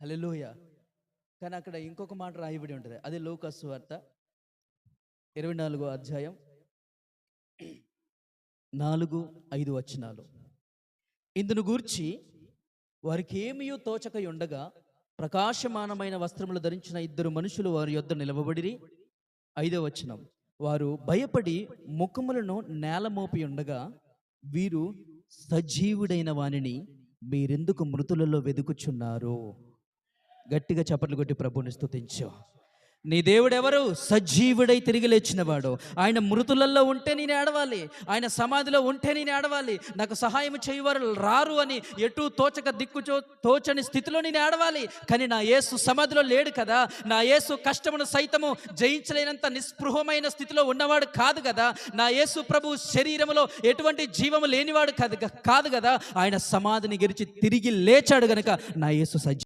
హల్లెలూయా. కానీ అక్కడ ఇంకొక మాట రాయబడి ఉంటుంది. అది లూకా సువార్త 24వ అధ్యాయం 4, 5 వచనాలు. ఇందును గూర్చి వారికి ఏమీయూ తోచక ఉండగా ప్రకాశమానమైన వస్త్రములు ధరించిన ఇద్దరు మనుషులు వారి యొద్ద నిలవబడిరి. 5వ వచనం, వారు భయపడి ముఖములను నేల మోపి ఉండగా, వీరు సజీవుడైన వానిని మీరెందుకు మృతులలో వెదుకుచున్నారు? గట్టిగా చప్పట్లు కొట్టి ప్రభువుని స్తుతించు. నీ దేవుడు ఎవరు? సజీవుడై తిరిగి లేచినవాడు. ఆయన మృతులలో ఉంటే నేను ఏడవాలి, ఆయన సమాధిలో ఉంటే నేను ఏడవాలి. నాకు సహాయం చేయవారు రారు అని ఎటు తోచక తోచని స్థితిలో నేను ఏడవాలి. కానీ నా యేసు సమాధిలో లేడు కదా. నా యేసు కష్టమును సైతము జయించలేనంత నిస్పృహమైన స్థితిలో ఉన్నవాడు కాదు కదా. నా యేసు ప్రభు శరీరములో ఎటువంటి జీవము లేనివాడు కాదు కదా. ఆయన సమాధిని గెలిచి తిరిగి లేచాడు గనుక నా యేసు సజీవుడు.